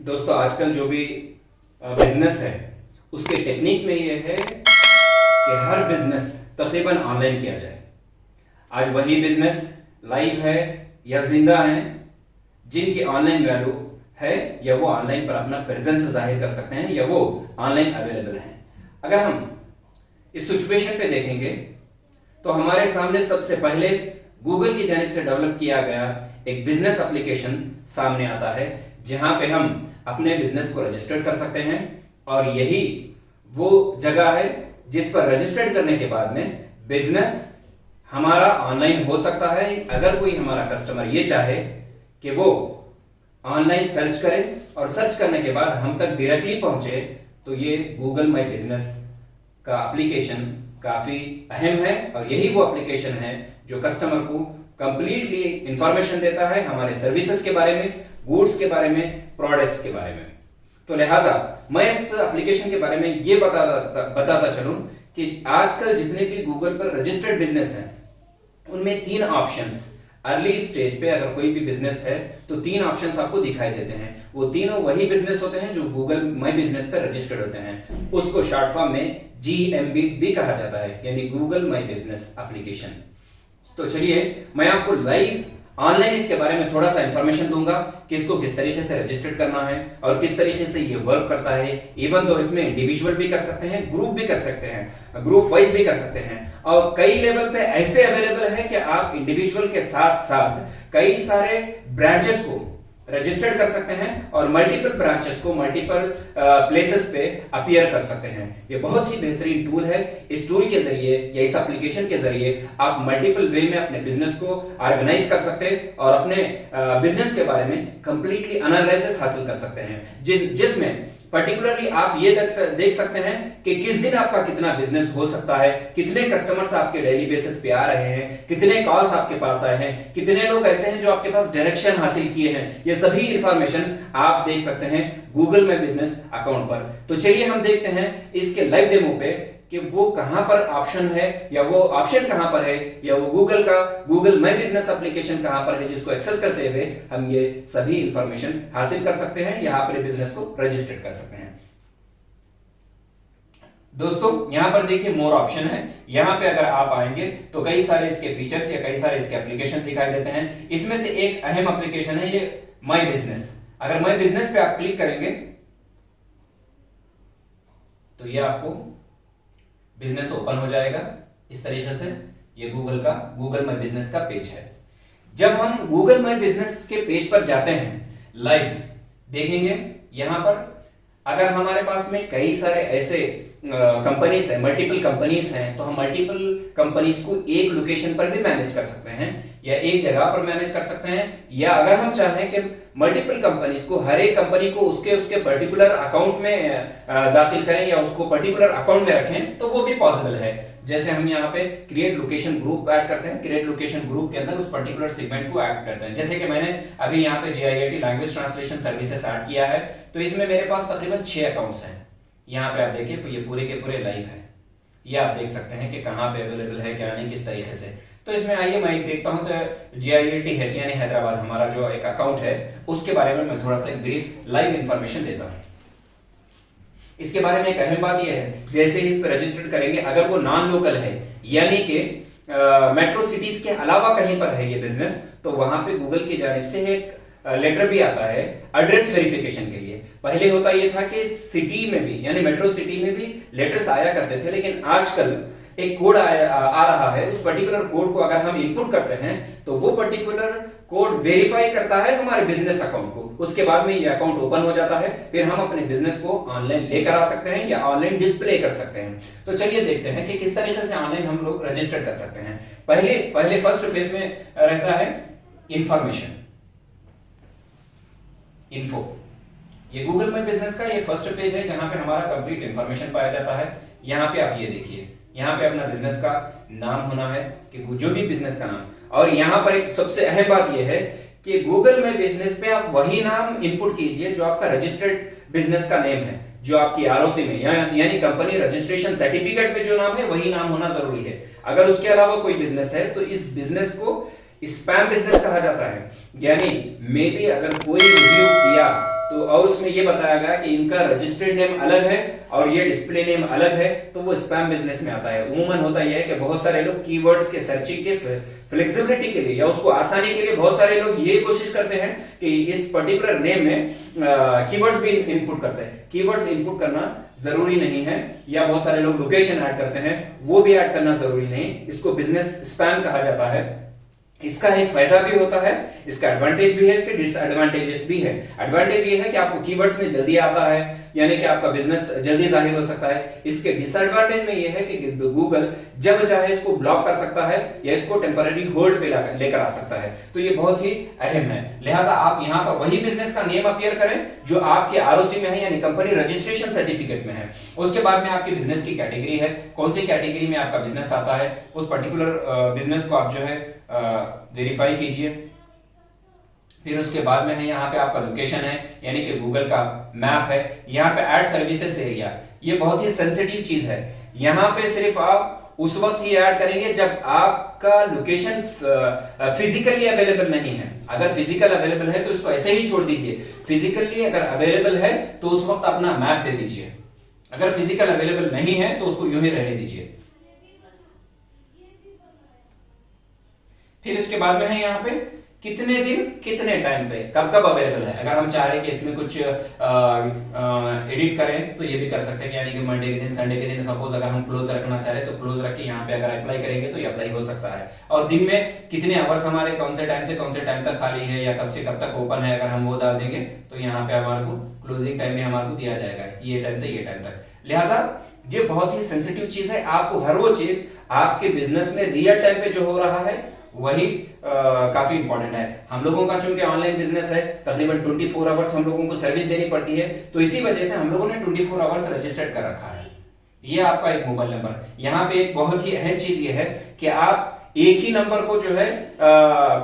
दोस्तों आजकल जो भी बिजनेस है उसके टेक्निक में ये है कि हर बिजनेस तकरीबन ऑनलाइन किया जाए। आज वही बिजनेस लाइव है या जिंदा है जिनकी ऑनलाइन वैल्यू है या वो ऑनलाइन पर अपना प्रेजेंस जाहिर कर सकते हैं या वो ऑनलाइन अवेलेबल हैं। अगर हम इस सिचुएशन पे देखेंगे तो हमारे सामने सबसे पहले गूगल की जानिब से डेवलप किया गया एक बिजनेस एप्लीकेशन सामने आता है जहां पे हम अपने बिजनेस को रजिस्टर कर सकते हैं और यही वो जगह है जिस पर रजिस्टर्ड करने के बाद में बिजनेस हमारा ऑनलाइन हो सकता है। अगर कोई हमारा कस्टमर ये चाहे कि वो ऑनलाइन सर्च करे और सर्च करने के बाद हम तक डायरेक्टली पहुंचे तो ये गूगल माई बिजनेस का एप्लीकेशन काफी अहम है और यही वो एप्लीकेशन है जो कस्टमर को कंप्लीटली इंफॉर्मेशन देता है हमारे सर्विसेज के बारे में, गुड्स के बारे में, प्रोडक्ट्स के बारे में। तो लिहाजा मैं इस एप्लीकेशन के बारे में ये बताता चलूं कि आजकल जितने भी गूगल पर रजिस्टर्ड बिजनेस हैं उनमें तीन ऑप्शंस अर्ली स्टेज पे अगर कोई भी बिजनेस है तो तीन ऑप्शंस आपको दिखाई देते हैं। वो तीनों वही बिजनेस होते हैं जो गूगल माई बिजनेस पर रजिस्टर्ड होते हैं। उसको शॉर्ट फॉर्म में GMB भी कहा जाता है यानी गूगल माई बिजनेस एप्लीकेशन। तो चलिए मैं आपको लाइव ऑनलाइन इसके बारे में थोड़ा सा इंफॉर्मेशन दूंगा कि इसको किस तरीके से रजिस्टर्ड करना है और किस तरीके से ये वर्क करता है। इवन तो इसमें इंडिविजुअल भी कर सकते हैं, ग्रुप भी कर सकते हैं, ग्रुप वाइज भी कर सकते हैं और कई लेवल पे ऐसे अवेलेबल है कि आप इंडिविजुअल के साथ साथ कई सारे ब्रांचेस को रजिस्टर्ड कर सकते हैं और मल्टीपल ब्रांचेस को मल्टीपल प्लेसेस पे अपीयर कर सकते हैं। ये बहुत ही बेहतरीन टूल है। इस टूल के जरिए या इस एप्लीकेशन के जरिए आप मल्टीपल वे में अपने बिजनेस को ऑर्गेनाइज कर सकते हैं और अपने बिजनेस के बारे में कंप्लीटली एनालिसिस हासिल कर सकते हैं जिसमें पर्टिकुलरली आप ये देख सकते हैं कि किस दिन आपका कितना बिजनेस हो सकता है, कितने कस्टमर्स आपके डेली बेसिस पे आ रहे हैं, कितने कॉल्स आपके पास आए हैं, कितने लोग ऐसे हैं जो आपके पास डायरेक्शन हासिल किए हैं। ये सभी इंफॉर्मेशन आप देख सकते हैं गूगल में बिजनेस अकाउंट पर। तो चलिए हम देखते हैं इसके लाइव डेमो पे कि वो कहां पर ऑप्शन है या वो ऑप्शन कहां पर है या वो गूगल माई बिजनेस एप्लीकेशन कहां पर है जिसको एक्सेस करते हुए हम ये सभी इंफॉर्मेशन हासिल कर सकते हैं, यहां पर बिजनेस को रजिस्टर कर सकते हैं। दोस्तों यहां पर देखिए मोर ऑप्शन है। यहां पे अगर आप आएंगे तो कई सारे इसके फीचर्स या कई सारे इसके एप्लीकेशन दिखाई देते हैं। इसमें से एक अहम एप्लीकेशन है ये माई बिजनेस। अगर माई बिजनेस पे आप क्लिक करेंगे तो ये आपको बिजनेस ओपन हो जाएगा इस तरीके से। ये गूगल माई बिजनेस का पेज है। जब हम गूगल माई बिजनेस के पेज पर जाते हैं लाइव देखेंगे यहां पर अगर हमारे पास में कई सारे ऐसे कंपनीज है, मल्टीपल कंपनीज हैं तो हम मल्टीपल कंपनीज को एक लोकेशन पर भी मैनेज कर सकते हैं या एक जगह पर मैनेज कर सकते हैं, या अगर हम चाहें कि मल्टीपल कंपनीज को हर एक कंपनी को उसके पर्टिकुलर अकाउंट में दाखिल करें या उसको पर्टिकुलर अकाउंट में रखें तो वो भी पॉसिबल है। जैसे हम यहाँ पे क्रिएट लोकेशन ग्रुप ऐड करते हैं, क्रिएट लोकेशन ग्रुप के अंदर उस पर्टिकुलर सेगमेंट को ऐड करते हैं। जैसे कि मैंने अभी यहाँ पे GIAT language translation services add किया है तो इसमें मेरे पास तकरीबन 6 अकाउंट्स हैं। यहाँ पे आप देखिए तो ये पूरे के पूरे लाइव है। ये आप देख सकते हैं कि कहाँ पे अवेलेबल है क्या नहीं किस तरीके से। तो इसमें आइए मैं एक देखता हूँ तो GIAT यानी हैदराबाद हमारा जो एक अकाउंट है उसके बारे में मैं थोड़ा सा ब्रीफ लाइव इंफॉर्मेशन देता हूँ। इसके बारे में एक अहम बात यह है जैसे ही इस पर रजिस्टर्ड करेंगे अगर वो नॉन लोकल है यानी कि मेट्रो सिटीज के अलावा कहीं पर है ये बिजनेस तो वहां पे गूगल की जानिब से एक लेटर भी आता है एड्रेस वेरिफिकेशन के लिए। पहले होता ये था कि सिटी में भी यानी मेट्रो सिटी में भी लेटर्स आया करते थे, लेकिन आजकल एक कोड आ रहा है। उस पर्टिकुलर कोड को अगर हम इनपुट करते हैं तो वो पर्टिकुलर कोड वेरीफाई करता है हमारे बिजनेस अकाउंट को। उसके बाद में ये अकाउंट ओपन हो जाता है, फिर हम अपने बिजनेस को ऑनलाइन लेकर आ सकते हैं या ऑनलाइन डिस्प्ले कर सकते हैं। तो चलिए देखते हैं कि किस तरीके से ऑनलाइन हम लोग रजिस्टर कर सकते हैं। पहले फर्स्ट फेज में रहता है इंफॉर्मेशन, इन्फो। ये गूगल माई बिजनेस का ये फर्स्ट पेज है जहां पे हमारा कंप्लीट इंफॉर्मेशन पाया जाता है। यहां पे आप ये देखिए, यहां पे अपना बिजनेस का नाम होना है कि जो भी बिजनेस का नाम, और यहां पर एक सबसे अहम बात यह है कि गूगल माई बिजनेस पे आप वही नाम इनपुट कीजिए जो आपका रजिस्टर्ड बिजनेस का नेम है, जो आपकी ROC में यानी कंपनी रजिस्ट्रेशन सर्टिफिकेट में जो नाम है वही नाम होना जरूरी है। अगर उसके अलावा कोई बिजनेस है तो इस बिजनेस को स्पैम बिजनेस कहा जाता है। यानी मे बी अगर कोई रिव्यू किया तो और उसमें ये बताया गया कि इनका रजिस्टर्ड नेम अलग है और ये डिस्प्ले नेम अलग है, तो वो स्पैम बिजनेस में आता है। उमूमन होता यह है कि बहुत सारे लोग कीवर्ड्स के सर्चिंग के फ्लेक्सिबिलिटी के लिए या उसको आसानी के लिए बहुत सारे लोग ये कोशिश करते हैं कि इस पर्टिकुलर नेम में कीवर्ड्स भी इनपुट करते हैं। कीवर्ड्स इनपुट करना जरूरी नहीं है, या बहुत सारे लोग लोकेशन ऐड करते हैं, वो भी ऐड करना जरूरी नहीं। इसको बिजनेस स्पैम कहा जाता है। इसका एक फायदा भी होता है, इसका एडवांटेज भी है, इसके डिसएडवांटेजेस भी है। एडवांटेज ये है कि आपको कीवर्ड्स में जल्दी आता है, यानी कि आपका बिजनेस जल्दी जाहिर हो सकता है। इसके डिसएडवांटेज में ये है कि गूगल जब चाहे इसको ब्लॉक कर सकता है या इसको टेम्पररी होल्ड पे लेकर आ सकता है, तो ये बहुत ही अहम है। लिहाजा आप यहाँ पर वही बिजनेस का नेम अपीयर करें जो आपके आरओसी में है, यानी कंपनी रजिस्ट्रेशन सर्टिफिकेट में है। उसके बाद में आपकी बिजनेस की कैटेगरी है, कौन सी कैटेगरी में आपका बिजनेस आता है, उस पर्टिकुलर बिजनेस को आप जो है वेरीफाई कीजिए। फिर उसके बाद में है यहाँ पे आपका लोकेशन है, यानी कि गूगल का मैप है। यहाँ पे ऐड सर्विसेज एरिया, ये बहुत ही सेंसिटिव चीज है। यहाँ पे सिर्फ आप उस वक्त ही ऐड करेंगे जब आपका लोकेशन फिजिकली अवेलेबल नहीं है। अगर फिजिकल अवेलेबल है तो इसको ऐसे ही छोड़ दीजिए। फिजिकली अगर अवेलेबल है तो उस वक्त अपना मैप दे दीजिए। अगर फिजिकल अवेलेबल नहीं है तो उसको यूं ही रहने दीजिए। फिर इसके बाद में है यहाँ पे कितने दिन कितने टाइम पे कब कब अवेलेबल है। अगर हम चाह रहे हैं कि इसमें कुछ एडिट करें तो ये भी कर सकते हैं, यानी कि मंडे के दिन, संडे के दिन सपोज अगर हम क्लोज रखना चाह रहे हैं तो क्लोज रख के यहाँ पे अगर अप्लाई करेंगे तो ये अप्लाई हो सकता है। और दिन में कितने आवर्स हमारे कौन से टाइम से कौन से टाइम तक खाली है या कब से कब तक ओपन है, अगर हम वो डाल देंगे तो यहाँ पे हमारे को क्लोजिंग टाइम में हमारे को दिया जाएगा ये टाइम से ये टाइम तक। लिहाजा ये बहुत ही सेंसिटिव चीज है। आपको हर वो चीज आपके बिजनेस में रियल टाइम पे जो हो रहा है वही काफी इंपॉर्टेंट है। हम लोगों का चूंकि ऑनलाइन बिजनेस है, तकरीबन 24 आवर्स हम लोगों को सर्विस देनी पड़ती है, तो इसी वजह से हम लोगों ने 24 आवर्स रजिस्टर्ड कर रखा है। ये आपका एक मोबाइल नंबर। यहाँ पे एक बहुत ही अहम चीज ये है कि आप एक ही नंबर को जो है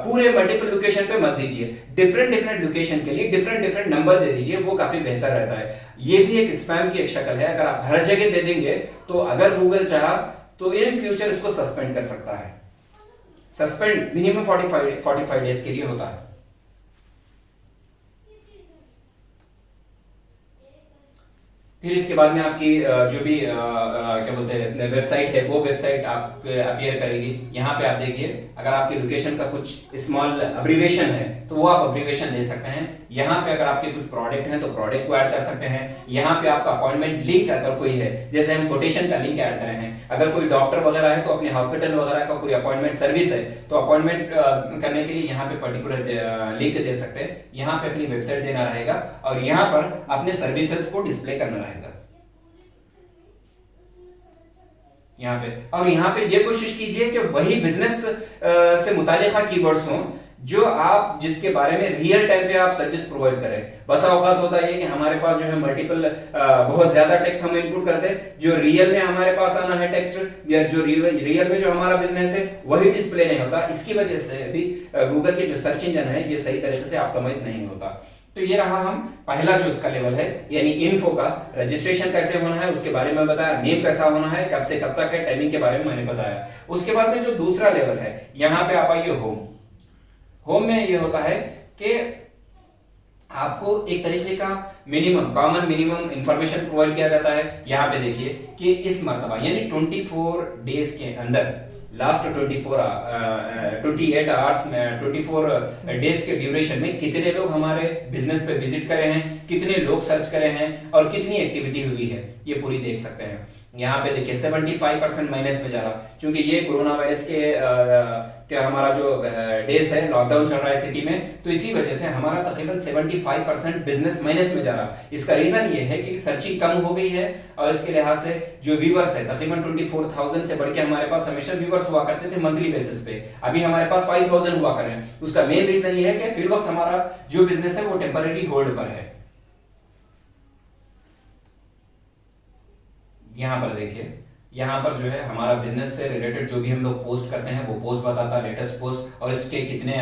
पूरे मल्टीपल लोकेशन पे मत दीजिए। डिफरेंट लोकेशन के लिए डिफरेंट नंबर दे दीजिए, वो काफी बेहतर रहता है। ये भी एक स्पैम की एक शक्ल है। अगर आप हर जगह दे देंगे तो अगर गूगल चाहा तो इन फ्यूचर इसको सस्पेंड कर सकता है। सस्पेंड मिनिमम 45 डेज के लिए होता है। फिर इसके बाद में आपकी जो भी क्या बोलते हैं वेबसाइट है, वो वेबसाइट आप अपीयर करेगी। यहाँ पे आप देखिए, अगर आपकी लोकेशन का कुछ स्मॉल अब्रीविएशन है तो वो आप अब्रीविएशन दे सकते हैं। यहाँ पे अगर आपके कुछ प्रोडक्ट हैं तो प्रोडक्ट को ऐड कर सकते हैं। यहाँ पे आपका अपॉइंटमेंट लिंक अगर कोई है, जैसे हम कोटेशन का लिंक ऐड करे हैं, अगर कोई डॉक्टर वगैरह है तो अपने हॉस्पिटल वगैरह का कोई अपॉइंटमेंट सर्विस है तो अपॉइंटमेंट करने के लिए यहाँ पे पर्टिकुलर लिंक दे सकते हैं। यहाँ पे अपनी वेबसाइट देना रहेगा और यहाँ पर अपने सर्विसेज को डिस्प्ले करना रहेगा यहाँ पे। और यहाँ पे ये कोशिश कीजिए कि वही बिजनेस से मुतालिका कीवर्ड्स हों जो आप जिसके बारे में रियल टाइम पे आप सर्विस प्रोवाइड करें। बसा औकात होता है कि हमारे पास जो है मल्टीपल बहुत ज्यादा टेक्स्ट हम इनपुट करते हैं, जो रियल में हमारे पास आना है टेक्स्ट या जो रियल में जो हमारा बिजनेस है वही डिस्प्ले नहीं होता। इसकी वजह से भी गूगल के जो सर्च इंजन है ये सही तरीके से ऑप्टिमाइज नहीं होता। तो ये रहा हम पहला जो इसका लेवल है, यानी इन्फो का। रजिस्ट्रेशन कैसे होना है उसके बारे में बताया, नेम कैसा होना है, कब से कब तक है, टाइमिंग के बारे में मैंने बताया। उसके बाद में जो दूसरा लेवल है, यहाँ पे आप आइए होम में ये होता है कि आपको एक तरीके का कॉमन मिनिमम इंफॉर्मेशन प्रोवाइड किया जाता है। यहाँ पे देखिए कि इस मर्तबा यानी 24 डेज के अंदर लास्ट 28 आवर्स में 24 डेज के ड्यूरेशन में कितने लोग हमारे बिजनेस पे विजिट करे हैं, कितने लोग सर्च करे हैं और कितनी एक्टिविटी हुई है, ये पूरी देख सकते हैं। यहाँ पे देखिए 75% माइनस में जा रहा, क्योंकि ये कोरोना वायरस के हमारा जो डेज है, लॉकडाउन चल रहा है सिटी में, तो इसी वजह से हमारा तकरीबन 75% बिजनेस माइनस में जा रहा। इसका रीजन ये है कि सर्चिंग कम हो गई है और इसके लिहाज से जो व्यूवर्स है तकरीबन 24,000 से बढ़ के हमारे पास हमेशा व्यूवर्स हुआ करते थे मंथली बेसिस पे, अभी हमारे पास 5,000 हुआ कर रहे हैं। उसका मेन रीजन ये है कि फिर वक्त हमारा जो बिजनेस है वो टेम्पररी होल्ड पर है। यहाँ पर देखिए, यहाँ पर जो है हमारा बिजनेस से रिलेटेड जो भी हम लोग पोस्ट करते हैं वो पोस्ट बताता है, लेटेस्ट पोस्ट, और इसके कितने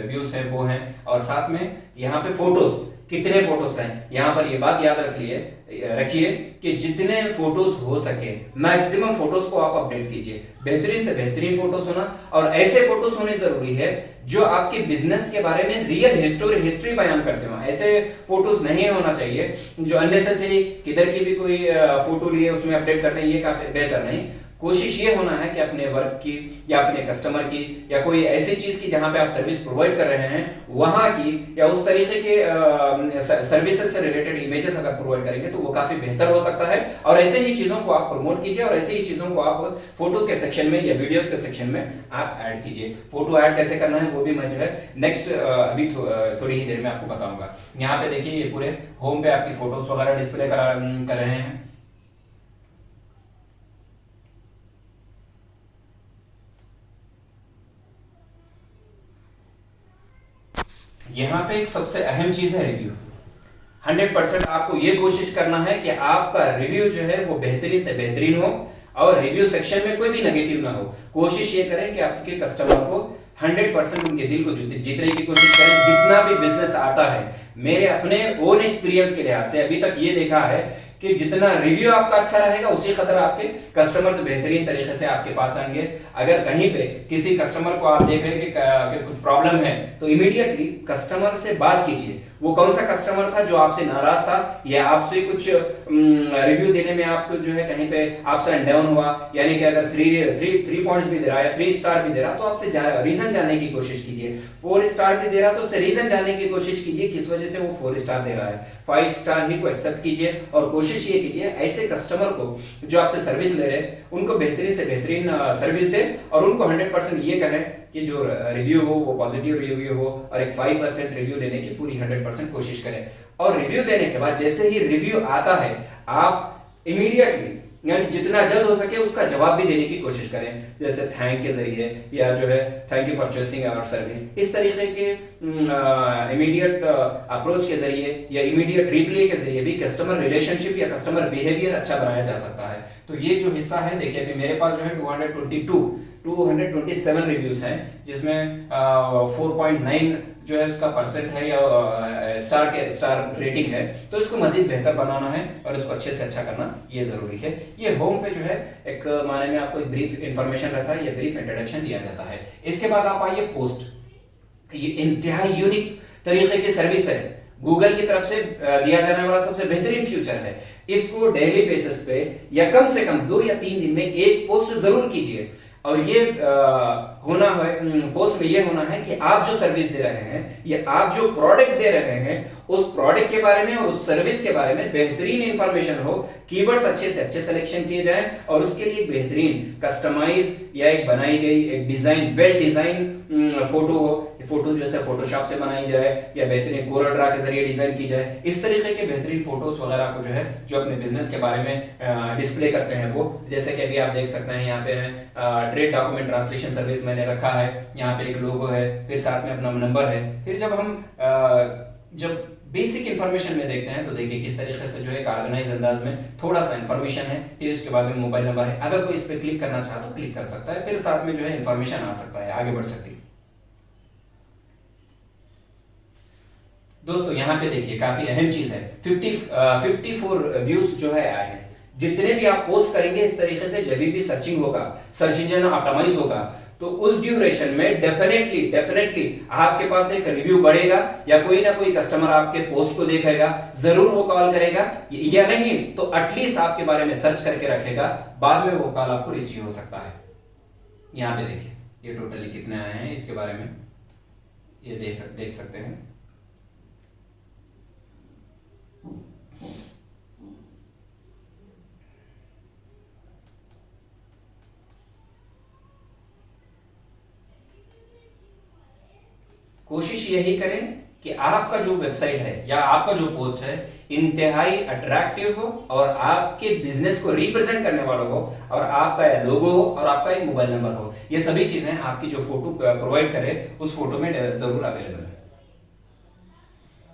व्यूज है वो हैं, और साथ में यहाँ पे फोटोज, कितने फोटोज हैं, यहाँ पर ये बात याद रखिए कि जितने फोटोज हो सके मैक्सिमम फोटोज को आप अपडेट कीजिए, बेहतरीन से बेहतरीन फोटोज होना, और ऐसे फोटोज होने जरूरी है जो आपके बिजनेस के बारे में रियल हिस्ट्री बयान करते हो। ऐसे फोटोज नहीं होना चाहिए जो अननेसेसरी किधर की भी कोई फोटो लिए उसमें अपडेट करते हैं, ये काफी बेहतर नहीं। कोशिश ये होना है कि अपने वर्क की या अपने कस्टमर की या कोई ऐसी चीज की जहां पे आप सर्विस प्रोवाइड कर रहे हैं वहां की या उस तरीके के सर्विसेज से रिलेटेड इमेजेस अगर प्रोवाइड करेंगे तो वो काफी बेहतर हो सकता है। और ऐसे ही चीजों को आप प्रमोट कीजिए और ऐसे ही चीजों को आप फोटो के सेक्शन में या वीडियोस के सेक्शन में आप ऐड कीजिए। फोटो ऐड कैसे करना है वो भी मैं जो है नेक्स्ट अभी थोड़ी ही देर में आपको बताऊंगा। यहाँ पे देखिए ये पूरे होम पे आपकी फोटोज वगैरह डिस्प्ले कर रहे हैं। यहां पे एक सबसे अहम चीज है रिव्यू। 100% आपको ये कोशिश करना है कि आपका रिव्यू जो है वो बेहतरीन से बेहतरीन हो और रिव्यू सेक्शन में कोई भी नेगेटिव ना हो। कोशिश ये करें कि आपके कस्टमर को 100% उनके दिल को जीतने की कोशिश करें। जितना भी बिजनेस आता है, मेरे अपने ओन एक्सपीरियंस के लिहाज से अभी तक ये देखा है कि जितना रिव्यू आपका अच्छा रहेगा उसी कदर आपके कस्टमर्स बेहतरीन तरीके से आपके पास आएंगे। अगर कहीं पे किसी कस्टमर को आप देख रहे हैं कि कुछ प्रॉब्लम है तो इमीडिएटली कस्टमर से बात कीजिए। वो कौन सा कस्टमर था जो आपसे नाराज था या आपसे कुछ रिव्यू देने में आपको जो है कहीं पे आपसे डाउन हुआ, यानी कि अगर थ्री पॉइंट्स भी दे रहा है या 3 स्टार भी दे रहा तो आपसे रीजन जानने की कोशिश कीजिए। 4 स्टार भी दे रहा तो उससे रीजन जानने की कोशिश कीजिए किस वजह से वो 4 स्टार दे रहा है। 5 स्टार ही को एक्सेप्ट कीजिए और कोशिश ये कीजिए ऐसे कस्टमर को जो आपसे सर्विस ले रहे हैं उनको बेहतरीन से बेहतरीन सर्विस दे और उनको 100% ये कहें कि जो रिव्यू हो वो पॉजिटिव रिव्यू हो और एक 5% रिव्यू लेने की पूरी 100% कोशिश करें। और रिव्यू देने के बाद जैसे ही रिव्यू आता है आप इमीडिएटली यानी जितना जल्द हो सके उसका जवाब भी देने की कोशिश करें, जैसे थैंक के जरिए या जो है thank you for choosing our service. इस तरीके के इमीडिएट अप्रोच के जरिए या इमीडिएट रिप्लाई के जरिए भी कस्टमर रिलेशनशिप या कस्टमर बिहेवियर अच्छा बनाया जा सकता है। तो ये जो हिस्सा है देखिए अभी मेरे पास जो है 227 रिव्यूज हैं जिसमें 4.9 जो है उसका परसेंट है या स्टार रेटिंग है। तो इसको मजीद बेहतर बनाना है और इसको अच्छे से अच्छा करना ये जरूरी है। ये होम पे जो है एक माने में आपको एक ब्रीफ इंफॉर्मेशन रहता है या ब्रीफ इंट्रोडक्शन दिया जाता है। इसके बाद आप आइए पोस्ट। ये इंतहाई यूनिक तरीके की सर्विस है, गूगल की तरफ से दिया जाने वाला सबसे बेहतरीन फीचर है। इसको डेली बेसिस पे या कम से कम 2 या 3 दिन में एक पोस्ट जरूर कीजिए। और ये होना है पोस्ट में ये होना है कि आप जो सर्विस दे रहे हैं या आप जो प्रोडक्ट दे रहे हैं उस प्रोडक्ट के बारे में और उस सर्विस के बारे में बेहतरीन इंफॉर्मेशन हो, कीवर्ड्स अच्छे से अच्छे सिलेक्शन किए जाएं और उसके लिए बेहतरीन कस्टमाइज या एक बनाई गई एक डिजाइन वेल डिजाइन फोटो हो। फोटो जैसे फोटोशॉप से बनाई जाए या बेहतरीन कोरल ड्रा के जरिए डिजाइन की जाए। इस तरीके के बेहतरीन फोटोज वगैरह को जो है जो अपने बिजनेस के बारे में डिस्प्ले करते हैं वो, जैसे कि अभी आप देख सकते हैं यहाँ पे ट्रेड डॉक्यूमेंट ट्रांसलेशन सर्विस मैंने रखा है, यहाँ पे एक लोगो है, फिर साथ में अपना नंबर है। फिर जब हम जब बेसिक इंफॉर्मेशन में देखते हैं तो देखिए किस तरीके से जो है एक ऑर्गेनाइज अंदाज में थोड़ा सा इंफॉर्मेशन है, फिर उसके बाद में मोबाइल नंबर है। अगर कोई इस पे क्लिक करना चाहे तो क्लिक कर सकता है, फिर साथ में जो है इंफॉर्मेशन आ सकता है, आगे बढ़ सकती है। दोस्तों यहाँ पे देखिए काफी अहम चीज है 54 व्यूज जो है आए हैं। जितने भी आप पोस्ट करेंगे इस तरीके से जब भी सर्चिंग होगा, सर्च इंजन ऑप्टिमाइज होगा तो उस ड्यूरेशन में डेफिनेटली आपके पास एक रिव्यू बढ़ेगा या कोई ना कोई कस्टमर आपके पोस्ट को देखेगा, जरूर वो कॉल करेगा या नहीं तो एटलीस्ट आपके बारे में सर्च करके रखेगा, बाद में वो कॉल आपको रिसीव हो सकता है। यहाँ पे देखिए ये टोटली कितने आए हैं इसके बारे में ये देख सकते हैं। कोशिश यही करें कि आपका जो वेबसाइट है या आपका जो पोस्ट है इंतहाई अट्रैक्टिव हो और आपके बिजनेस को रिप्रेजेंट करने वाला हो और आपका लोगो हो और आपका एक मोबाइल नंबर हो। ये सभी चीजें आपकी जो फोटो प्रोवाइड करे उस फोटो में जरूर अवेलेबल है।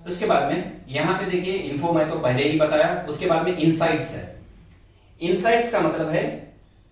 उसके बाद में यहाँ पे देखिए इन्फो मैं तो पहले ही बताया। उसके बाद में इनसाइट्स है। इनसाइट्स का मतलब है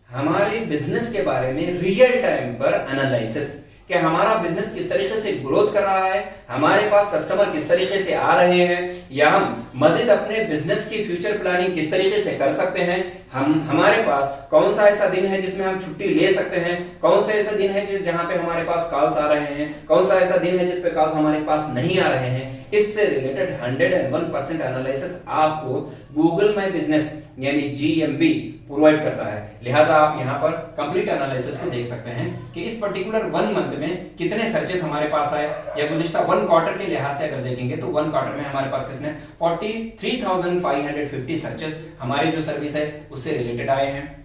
हमारे बिजनेस के बारे में रियल टाइम पर एनालिसिस कि हमारा बिजनेस किस तरीके से ग्रोथ कर रहा है, हमारे पास कस्टमर किस तरीके से आ रहे हैं, या हम मजीद अपने बिजनेस की फ्यूचर प्लानिंग किस तरीके से कर सकते हैं, हमारे पास कौन सा ऐसा दिन है जिसमें हम छुट्टी ले सकते हैं, कौन सा ऐसा दिन है जहां पे हमारे पास कॉल्स आ रहे हैं, कौन सा ऐसा दिन है जिस पे कॉल्स हमारे पास नहीं आ रहे हैं। इससे रिलेटेड 101% एनालिसिस आपको गूगल माय बिजनेस यानी GMB प्रोवाइड करता है। लिहाजा आप यहां पर कंप्लीट एनालिसिस को देख सकते हैं कि इस पर्टिकुलर 1 मंथ में कितने सर्चेस हमारे पास आए, या गुज़िश्ता 1 क्वार्टर के लिहाज से अगर देखेंगे तो 1 क्वार्टर में हमारे पास किसने 43,550 सर्चेस हमारी जो सर्विस है उससे रिलेटेड आए हैं।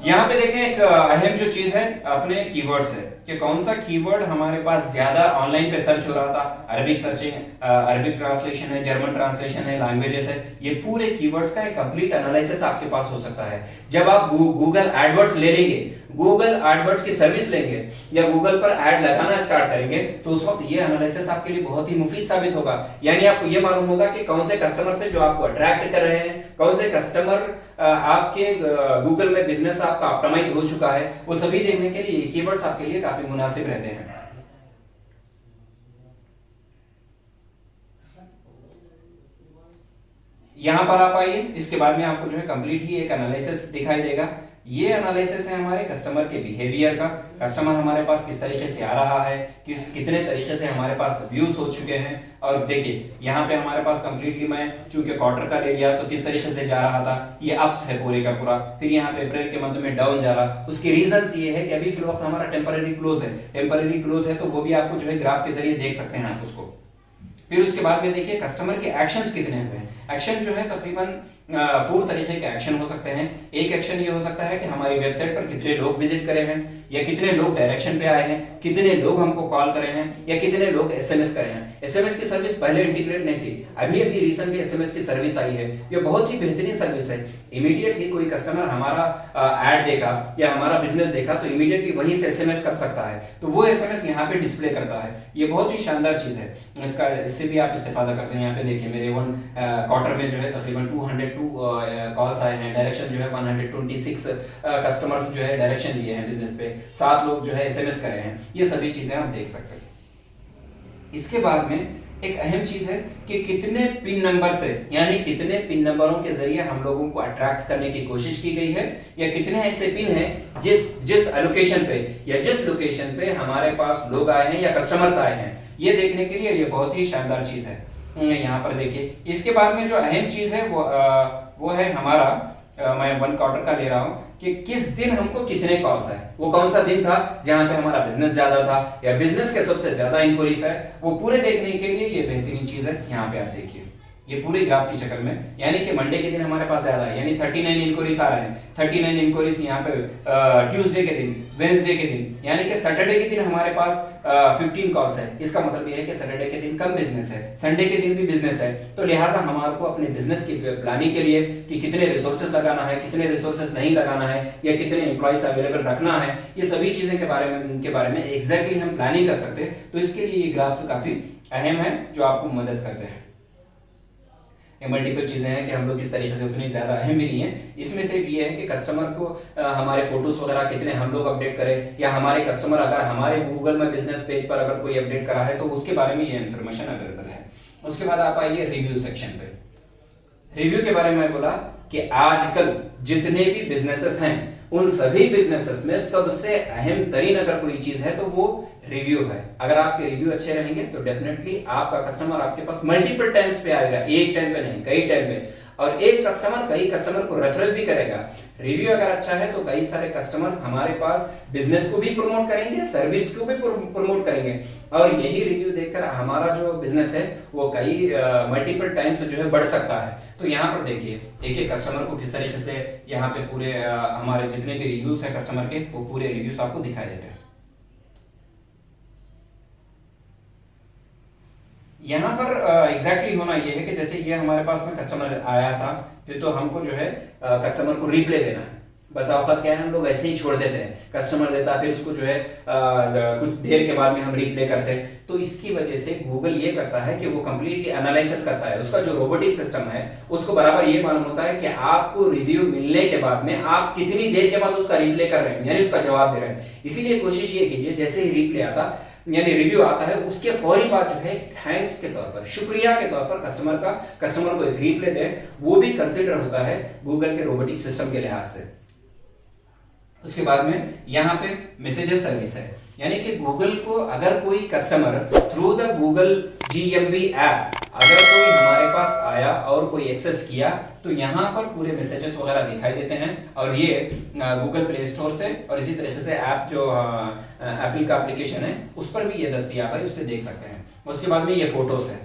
यहां पे देखें एक अहम जो चीज है अपने कीवर्ड्स है कि कौन सा कीवर्ड हमारे पास ज्यादा ऑनलाइन पे सर्च हो रहा था। अरबिक सर्चिंग, अरबिक ट्रांसलेशन है, जर्मन ट्रांसलेशन है, लैंग्वेजेस है, ये पूरे कीवर्ड्स का एक कंप्लीट एनालिसिस आपके पास हो सकता है। जब आप गूगल एडवर्ड्स ले लेंगे, गूगल एडवर्ड्स की सर्विस लेंगे या गूगल पर एड लगाना स्टार्ट करेंगे तो उस वक्त ये एनालिसिस आपके लिए बहुत ही मुफीद साबित होगा। यानी आपको ये मालूम होगा कि कौन से कस्टमर से जो आपको अट्रैक्ट कर रहे हैं, कौन से कस्टमर आपके गूगल में बिजनेस आपका ऑप्टिमाइज हो चुका है, वो सभी देखने के लिए कीवर्ड्स आपके लिए काफी मुनासिब रहते हैं। यहां पर आप आइए, इसके बाद में आपको जो है कंप्लीटली एक एनालिसिस दिखाई देगा। ये एनालिसिस है हमारे कस्टमर के बिहेवियर का, कस्टमर हमारे पास किस तरीके से आ रहा है, कितने तरीके से हमारे पास व्यूज हो चुके हैं। और देखिए यहाँ पे हमारे पास कंप्लीटली मैं चूंकि क्वार्टर का ले लिया तो किस तरीके से जा रहा था, ये अप्स है पूरे का पूरा। फिर यहाँ पे अप्रैल के मंथ में डाउन जा रहा, उसके रीजंस ये है कि अभी फिल वक्त हमारा टेम्पररी क्लोज है, टेम्पररी क्लोज है तो वो भी आपको जो है ग्राफ के जरिए देख सकते हैं आप उसको। फिर उसके बाद में देखिए कस्टमर के एक्शंस कितने हुए हैं। एक्शन जो है तकरीबन 4 तरीके के एक्शन हो सकते हैं। एक एक्शन ये हो सकता है कि हमारी वेबसाइट पर कितने लोग विजिट करे हैं, या कितने लोग डायरेक्शन पे आए हैं, कितने लोग हमको कॉल करे हैं, या कितने लोग एसएमएस करे हैं। एसएमएस की सर्विस पहले इंटीग्रेट नहीं थी, अभी अभी रिसेंटली एसएमएस की सर्विस आई है। ये बहुत ही बेहतरीन सर्विस है। इमीडिएटली कोई कस्टमर हमारा ऐड देखा या हमारा बिजनेस देखा तो इमीडिएटली वहीं से एसएमएस कर सकता है, तो वो एसएमएस यहाँ पे डिस्प्ले करता है। ये बहुत ही शानदार चीज है, इससे भी आप इस्तेफादा करते हैं। यहाँ पे देखिए मेरे 1 क्वार्टर में जो है तकरीबन 202 कॉल्स आए हैं, डायरेक्शन जो है 126 कस्टमर्स जो है डायरेक्शन लिए हैं बिजनेस पे, 7 लोग जो है एसएमएस करे हैं। ये सभी चीजें आप देख सकते हैं। इसके बाद में एक अहम चीज है कि कितने पिन नंबर से, यानी कितने पिन नंबरों के जरिए हम लोगों को अट्रैक्ट करने की कोशिश की गई है, या कितने ऐसे पिन हैं जिस एलोकेशन पे या जिस लोकेशन पे हमारे पास लोग आए हैं या कस्टमर्स आए हैं। ये देखने के लिए ये बहुत ही शानदार चीज है। यहाँ पर देखिए इसके बाद में जो अहम चीज है वो है हमारा, मैं 1 क्वार्टर का ले रहा हूं कि किस दिन हमको कितने कॉल्स आए, वो कौन सा दिन था जहां पे हमारा बिजनेस ज्यादा था या बिजनेस के सबसे ज्यादा इंक्वायरीज है, वो पूरे देखने के लिए ये बेहतरीन चीज है। यहाँ पे आप देखिए ये पूरे ग्राफ की शक्ल में, यानी कि मंडे के दिन हमारे पास ज्यादा है, यानी 39 इंक्वायरीज आ रहे हैं। 39 इंक्वायरीज यहाँ पे ट्यूसडे के दिन, वेडनेसडे के दिन, यानी कि सैटरडे के दिन हमारे पास 15 कॉल्स है। इसका मतलब ये है कि सैटरडे के दिन कम बिजनेस है, संडे के दिन भी बिजनेस है। तो लिहाजा हमारे को अपने बिजनेस की प्लानिंग के लिए कि कितने रिसोर्सेज लगाना है, कितने रिसोर्सेज नहीं लगाना है, या कितने एम्प्लॉइज अवेलेबल रखना है, ये सभी चीजें के बारे में एग्जैक्टली हम प्लानिंग कर सकते हैं। तो इसके लिए ये ग्राफ्स काफी अहम है जो आपको मदद करते हैं। ये मल्टीपल चीजें हैं कि हम लोग किस तरीके से, उतनी ज्यादा अहम भी नहीं है। इसमें सिर्फ ये है कि कस्टमर को हमारे फोटोज वगैरह कितने हम लोग अपडेट करें, या हमारे कस्टमर अगर हमारे गूगल में बिजनेस पेज पर अगर कोई अपडेट करा है तो उसके बारे में ये इन्फॉर्मेशन अवेलेबल है। उसके बाद आप आइए रिव्यू सेक्शन पे। रिव्यू के बारे में बोला कि आजकल जितने भी बिजनेसेस हैं उन सभी बिजनेसेस में सबसे अहम तरीन अगर कोई चीज है तो वो रिव्यू है। अगर आपके रिव्यू अच्छे रहेंगे तो डेफिनेटली आपका कस्टमर आपके पास मल्टीपल टाइम्स पे आएगा, एक टाइम पे नहीं, कई टाइम पे, और एक कस्टमर कई कस्टमर को रेफरल भी करेगा। रिव्यू अगर अच्छा है तो कई सारे कस्टमर्स हमारे पास बिजनेस को भी प्रमोट करेंगे, सर्विस को भी प्रमोट करेंगे, और यही रिव्यू देखकर हमारा जो बिजनेस है वो कई मल्टीपल टाइम्स जो है बढ़ सकता है। तो यहाँ पर देखिए एक एक कस्टमर को किस तरीके से यहाँ पे पूरे हमारे जितने भी रिव्यूज है कस्टमर के, वो पूरे रिव्यूज आपको दिखाई देते हैं। यहाँ पर एग्जैक्टली होना यह है कि जैसे ये हमारे पास में कस्टमर आया था, फिर तो हमको जो है कस्टमर को रिप्ले देना है। बस औकात क्या है, हम लोग ऐसे ही छोड़ देते हैं, कस्टमर देता है फिर उसको जो है कुछ देर के बाद में हम रिप्ले करते हैं। तो इसकी वजह से गूगल ये करता है कि वो कंप्लीटली एनालिसिस करता है, उसका जो रोबोटिक सिस्टम है उसको बराबर ये मालूम होता है कि आपको रिव्यू मिलने के बाद में आप कितनी देर के बाद उसका रिप्ले कर रहे हैं, यानी उसका जवाब दे रहे हैं। इसीलिए कोशिश ये कीजिए जैसे ही रिप्ले आता यानी रिव्यू आता है उसके फौरी बाद जो है थैंक्स के तौर पर, शुक्रिया के तौर पर कस्टमर को एक रिप्ले दे, वो भी कंसिडर होता है गूगल के रोबोटिक सिस्टम के लिहाज से। उसके बाद में यहाँ पे मैसेजेस सर्विस है, यानी कि गूगल को अगर कोई customer through the Google GMB app अगर कोई हमारे पास आया और कोई एक्सेस किया तो यहाँ पर पूरे मैसेजेस वगैरह दिखाई देते हैं। और ये गूगल प्ले स्टोर से और इसी तरीके से ऐप जो एप्पल का एप्लीकेशन है उस पर भी ये दस्तयाब है, उससे देख सकते हैं। उसके बाद में ये फोटोस है,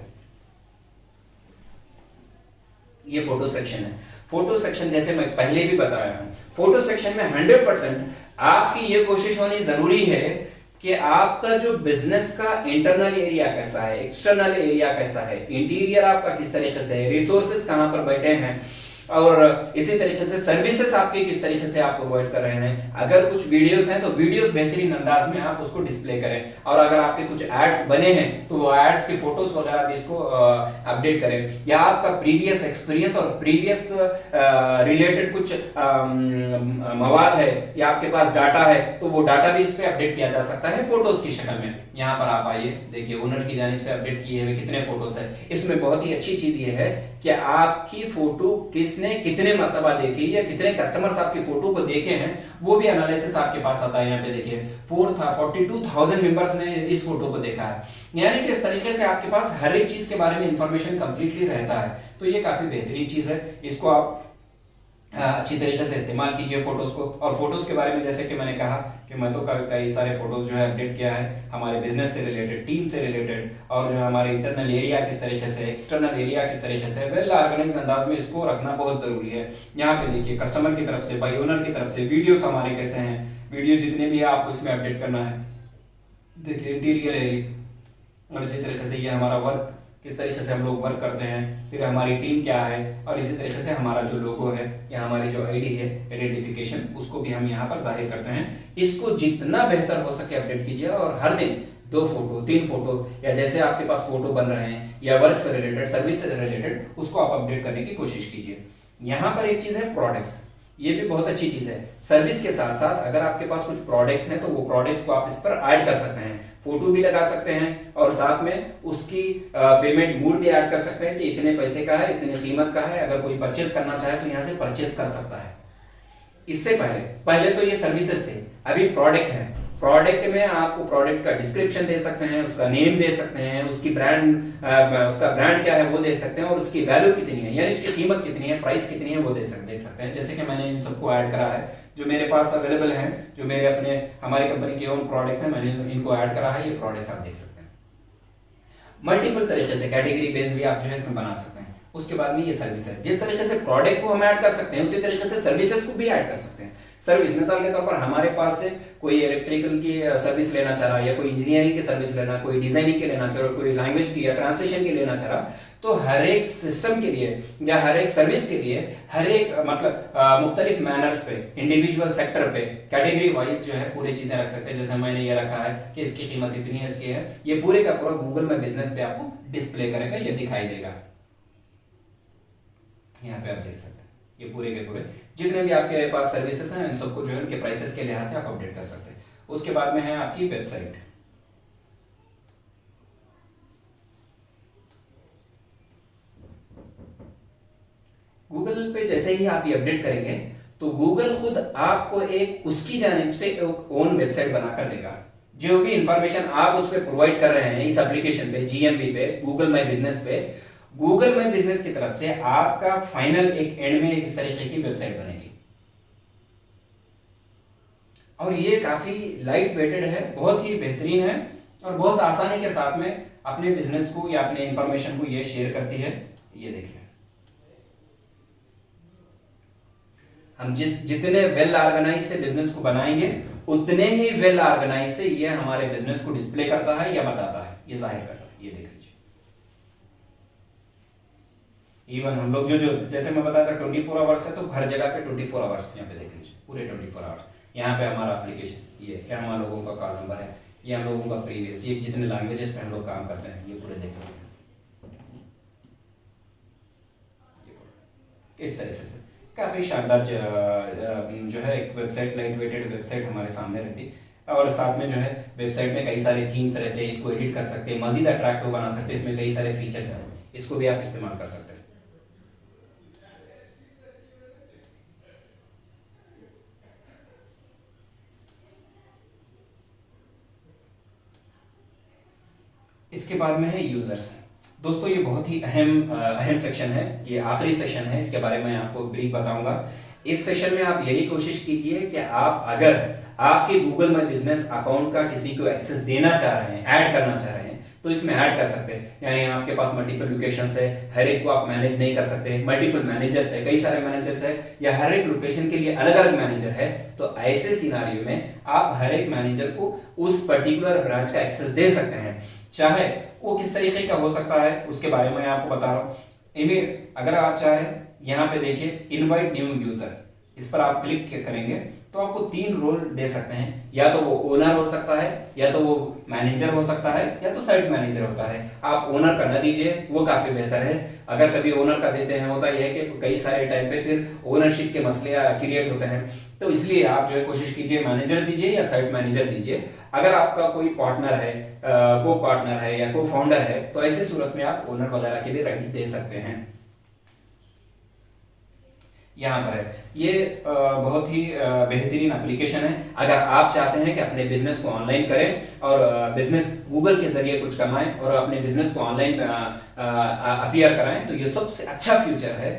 ये फोटो सेक्शन है। फोटो सेक्शन जैसे मैं पहले भी बताया हूं, फोटो सेक्शन में 100% आपकी ये कोशिश होनी जरूरी है कि आपका जो बिजनेस का इंटरनल एरिया कैसा है, एक्सटर्नल एरिया कैसा है, इंटीरियर आपका किस तरीके से है, रिसोर्सेज कहां पर बैठे हैं, और इसी तरीके से सर्विसेज आपके किस तरीके से आप प्रोवाइड कर रहे हैं। अगर कुछ वीडियोस हैं तो वीडियोस बेहतरीन अंदाज में आप उसको डिस्प्ले करें, और अगर आपके कुछ एड्स बने हैं तो वो एड्स के फोटोज वगैरह भी इसको अपडेट करें, या आपका प्रीवियस एक्सपीरियंस और प्रीवियस रिलेटेड कुछ मवाद है या आपके पास डाटा है तो वो डाटा भी इस पे अपडेट किया जा सकता है फोटोज की शक्ल में। यहाँ पर आप आइए देखिए ओनर की जानिब से अपडेट किए हुए कितने फोटोज है। इसमें बहुत ही अच्छी चीज ये है कि आपकी फोटो किसने कितने मर्तबा देखी या कितने कस्टमर्स आपकी फोटो को देखे हैं वो भी एनालिसिस आपके पास आता है। यहाँ पे देखिए 42,000 मेंबर्स ने इस फोटो को देखा है, यानी कि इस तरीके से आपके पास हर एक चीज के बारे में इंफॉर्मेशन कंप्लीटली रहता है। तो ये काफी बेहतरीन चीज है, इसको आप अच्छी तरीके से इस्तेमाल कीजिए फोटोज को। और फोटोज के बारे में जैसे कि मैंने कहा कि मैं तो कई सारे फोटोज जो है अपडेट किया है हमारे बिजनेस से रिलेटेड, टीम से रिलेटेड, और जो हमारे इंटरनल एरिया किस तरीके से, एक्सटर्नल एरिया किस तरीके से, वेल ऑर्गेनाइज अंदाज में इसको रखना बहुत जरूरी है। यहाँ पे देखिए कस्टमर की तरफ से, बाई ओनर की तरफ से वीडियोस हमारे कैसे हैं, वीडियो जितने भी है आपको इसमें अपडेट करना है। देखिए इंटीरियर एरिया, और इसी तरीके से ये हमारा वर्क किस तरीके से हम लोग वर्क करते हैं, फिर हमारी टीम क्या है, और इसी तरीके से हमारा जो लोगो है या हमारी जो आईडी है आइडेंटिफिकेशन, उसको भी हम यहाँ पर जाहिर करते हैं। इसको जितना बेहतर हो सके अपडेट कीजिए, और हर दिन 2 फोटो 3 फोटो या जैसे आपके पास फोटो बन रहे हैं या वर्क से रिलेटेड, सर्विस से रिलेटेड, उसको आप अपडेट करने की कोशिश कीजिए। यहाँ पर एक चीज है प्रोडक्ट्स, ये भी बहुत अच्छी चीज है। सर्विस के साथ साथ अगर आपके पास कुछ प्रोडक्ट्स हैं तो वो प्रोडक्ट्स को आप इस पर ऐड कर सकते हैं, फोटो भी लगा सकते हैं, और साथ में उसकी पेमेंट मोड भी ऐड कर सकते हैं कि इतने पैसे का है, इतनी कीमत का है। अगर कोई परचेज करना चाहे तो यहाँ से परचेज कर सकता है। इससे पहले तो ये सर्विसेज थे, अभी प्रोडक्ट है। प्रोडक्ट में आपको प्रोडक्ट का डिस्क्रिप्शन दे सकते हैं, उसका नेम दे सकते हैं, उसकी उसका ब्रांड क्या है वो दे सकते हैं, और उसकी वैल्यू कितनी है यानी इसकी कीमत कितनी है, प्राइस कितनी है वो देख सकते हैं। जैसे कि मैंने इन सबको ऐड करा है, जो मेरे पास अवेलेबल हैं, जो मेरे हमारी कंपनी के ओन प्रोडक्ट्स हैं, मैंने इनको ऐड करा है। ये प्रोडक्ट्स आप देख सकते हैं। मल्टीपल तरीके से कैटेगरी बेस्ड भी आप जो है इसमें बना सकते हैं। उसके बाद में ये सर्विस है, जिस तरीके से प्रोडक्ट को हम ऐड कर सकते हैं उसी तरीके से सर्विसेज को भी ऐड कर सकते हैं। सर्विस मिसाल के तौर पर हमारे पास से कोई इलेक्ट्रिकल की सर्विस लेना चाह रहा है, या कोई इंजीनियरिंग की सर्विस लेना, कोई डिजाइनिंग के लेना चाह रहा, कोई लैंग्वेज की या ट्रांसलेशन की लेना चाह रहा, तो हर एक सिस्टम के लिए या हर एक सर्विस के लिए हर एक मुख्तलिफ मैनर्स पे, इंडिविजुअल सेक्टर पे, कैटेगरी वाइज जो है पूरी चीजें रख सकते हैं। जैसे मैंने ये रखा है कि इसकी कीमत इतनी है, इसकी है, ये पूरे का पूरा गूगल में बिजनेस पे आपको डिस्प्ले करेगा, ये दिखाई देगा। यहाँ पे आप देख सकते हैं ये पूरे के पूरे जितने भी आपके पास सर्विसेज हैं इन सबको जो है उनके प्राइसेस के लिहाज से आप अपडेट कर सकते हैं। उसके बाद में है आपकी वेबसाइट। गूगल पे जैसे ही आप ये अपडेट करेंगे तो गूगल खुद आपको एक उसकी जानिब से एक ओन वेबसाइट बनाकर देगा। जो भी इंफॉर्मेशन आप उस पर प्रोवाइड कर रहे हैं इस एप्लीकेशन पे, GMB पे, गूगल माई बिजनेस पे, गूगल माई बिजनेस की तरफ से आपका फाइनल एक एंड में इस तरीके की वेबसाइट बनेगी। और ये काफी लाइट वेटेड है, बहुत ही बेहतरीन है, और बहुत आसानी के साथ में अपने बिजनेस को या अपने इंफॉर्मेशन को ये शेयर करती है। ये देखिए हम जितने वेल ऑर्गेनाइज से बिजनेस को बनाएंगे उतने ही वेल ऑर्गेनाइज से ये हमारे बिजनेस को डिस्प्ले करता है या बताता है, ये जाहिर करता है। ये देख लीजिए, इवन हम लोग जो जो जैसे मैं बताया था 24 आवर्स है, तो हर जगह पे 24 आवर्स यहाँ पे देख लीजिए, पूरे 24 आवर्स। यहाँ पे हमारा एप्लीकेशन ये क्या, हम लोगों का कॉल नंबर है, ये हम लोगों का प्रीवियस, ये जितने लैंग्वेजेस पे हम लोग काम करते हैं ये पूरे देख सकते हैं। इस तरीके से काफ़ी शानदार जो है एक वेबसाइट, लाइट वेटेड वेबसाइट हमारे सामने रहती है। और साथ में जो है वेबसाइट में कई सारे थीम्स रहते हैं, इसको एडिट कर सकते हैं, मजीद अट्रैक्टिव बना सकते हैं, इसमें कई सारे फीचर्स हैं, इसको भी आप इस्तेमाल कर सकते हैं। इसके बाद में है यूजर्स। दोस्तों ये बहुत ही अहम सेक्शन है, ये आखिरी सेशन है, इसके बारे में आपको ब्रीफ बताऊंगा। इस सेशन में आप यही कोशिश कीजिए कि आप अगर आपके गूगल माई बिजनेस अकाउंट का किसी को एक्सेस देना चाह रहे हैं, ऐड करना चाह रहे हैं, तो इसमें ऐड कर सकते हैं। यानी आपके पास मल्टीपल लोकेशंस है, हर एक को आप मैनेज नहीं कर सकते, मल्टीपल मैनेजर्स है, कई सारे मैनेजर्स है, या हर एक लोकेशन के लिए अलग अलग मैनेजर है, तो ऐसे सिनारियो में आप हर एक मैनेजर को उस पर्टिकुलर ब्रांच का एक्सेस दे सकते हैं। चाहे वो किस तरीके का हो सकता है उसके बारे में आपको बता रहा हूं। अगर आप चाहें, यहाँ पे देखिए इनवाइट न्यू यूजर, इस पर आप क्लिक करेंगे तो आपको 3 रोल दे सकते हैं, या तो वो ओनर हो सकता है, या तो वो मैनेजर हो सकता है, या तो साइट मैनेजर होता है। आप ओनर का न दीजिए, वो काफी बेहतर है। अगर कभी ओनर का देते हैं, होता यह है कि कई सारे टाइम पे फिर ओनरशिप के मसले क्रिएट होते हैं, तो इसलिए आप जो है कोशिश कीजिए मैनेजर दीजिए या साइट मैनेजर दीजिए। अगर आपका कोई पार्टनर है, को पार्टनर है या को फाउंडर है, तो ऐसी सूरत में आप ओनर वगैरह के भी राइट दे सकते हैं। यहाँ पर है ये बहुत ही बेहतरीन एप्लीकेशन है। अगर आप चाहते हैं कि अपने बिजनेस को ऑनलाइन करें और बिजनेस गूगल के जरिए कुछ कमाएं और अपने बिजनेस को ऑनलाइन अपीयर कराएं, तो ये सबसे अच्छा फ्यूचर है,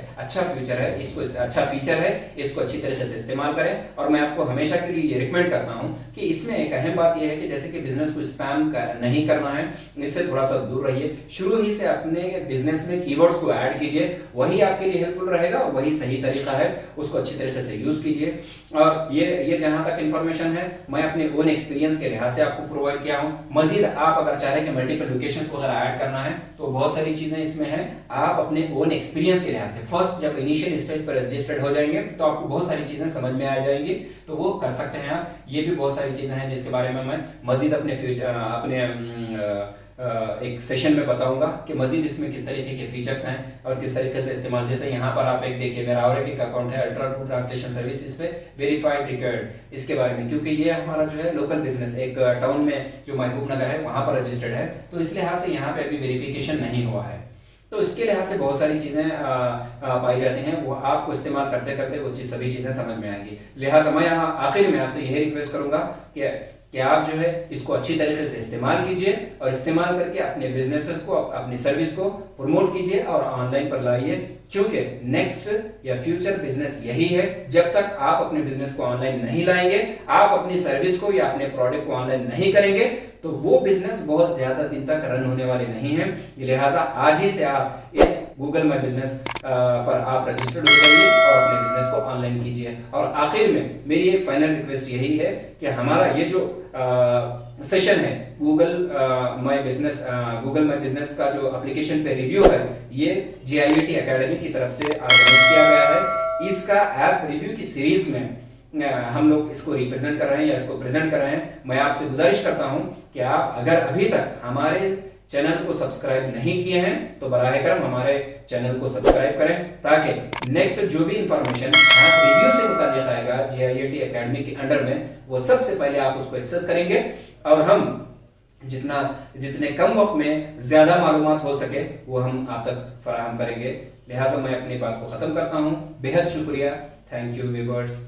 इसको अच्छा फीचर है, इसको अच्छी तरीके से इस्तेमाल करें। और मैं आपको हमेशा के लिए ये रिकमेंड करता हूं कि इसमें एक अहम बात यह है कि जैसे कि बिजनेस को स्पैम नहीं करना है, इससे थोड़ा सा दूर रहिए। शुरू ही से अपने बिजनेस में कीवर्ड्स को ऐड कीजिए, वही आपके लिए हेल्पफुल रहेगा और वही सही तरीका है, उसको अच्छी तरीके से यूज कीजिए। और ये जहां तक इंफॉर्मेशन है मैं अपने ओन एक्सपीरियंस के लिहाज से आपको प्रोवाइड किया हूं। मजीद आप अगर चाहें कि मल्टीपल लोकेशंस वगैरह ऐड करना है तो बहुत सारी चीजें इसमें हैं। आप अपने ओन एक्सपीरियंस के लिहाज से फर्स्ट जब इनिशियल स्टेज पर रजिस्टर्ड हो जाएंगे तो आपको बहुत सारी चीजें समझ में आ जाएंगी, तो वो कर सकते हैं आप। ये भी बहुत सारी चीजें हैं जिसके बारे में मैं मजीद अपने एक सेशन में बताऊंगा कि मजीद इसमें किस तरीके के फीचर्स हैं और किस तरीके से इस्तेमाल। जैसे यहाँ पर आप एक देखिए, मेरा और एक अकाउंट है अल्ट्रा टू ट्रांसलेशन सर्विस, इस पे वेरीफाइड रिकॉर्ड, इसके बारे में, क्योंकि ये हमारा जो है लोकल बिजनेस एक टाउन में जो महबूब नगर है वहां पर रजिस्टर्ड है, तो इस लिहाज से यहाँ पे अभी वेरिफिकेशन नहीं हुआ है। तो इसके लिहाज से बहुत सारी चीजें पाई जाती हैं, वो आपको इस्तेमाल करते करते वो सभी चीजें समझ में आएंगी। लिहाजा मैं यहाँ आखिर में आपसे यही रिक्वेस्ट करूंगा कि आप जो है इसको अच्छी तरीके से इस्तेमाल कीजिए और इस्तेमाल करके अपने बिजनेसेस को, अपनी सर्विस को प्रमोट कीजिए और ऑनलाइन पर लाइए, क्योंकि नेक्स्ट या फ्यूचर बिजनेस यही है। जब तक आप अपने बिजनेस को ऑनलाइन नहीं लाएंगे, आप अपनी सर्विस को या अपने प्रोडक्ट को ऑनलाइन नहीं करेंगे, तो वो बिजनेस बहुत ज्यादा दिन तक रन होने वाले नहीं है। लिहाजा आज ही से आप इस गूगल माई बिजनेस पर आप रजिस्टर्ड हो जाइए और अपने बिजनेस को ऑनलाइन कीजिए। और आखिर में मेरी एक फाइनल रिक्वेस्ट यही है कि हमारा ये जो सेशन है गूगल माई बिजनेस का जो एप्लीकेशन पे रिव्यू है, ये GIAT एकेडमी की तरफ से ऑर्गेनाइज किया गया है। इसका ऐप रिव्यू की सीरीज में हम लोग इसको रिप्रेजेंट कर रहे हैं या इसको प्रेजेंट कर रहे हैं। मैं आपसे गुजारिश करता हूं कि आप अगर अभी तक हमारे चैनल को सब्सक्राइब नहीं किए हैं तो बराह करम हमारे चैनल को सब्सक्राइब करें, ताकि नेक्स्ट जो भी इंफॉर्मेशन रिव्यू से मुताबिक आएगा GIAT एकेडमी के अंडर में, वो सबसे पहले आप उसको एक्सेस करेंगे और हम जितने कम वक्त में ज्यादा मालूमात हो सके वो हम आप तक फराहम करेंगे। लिहाजा मैं अपनी बात को खत्म करता हूं। बेहद शुक्रिया। Thank you viewers.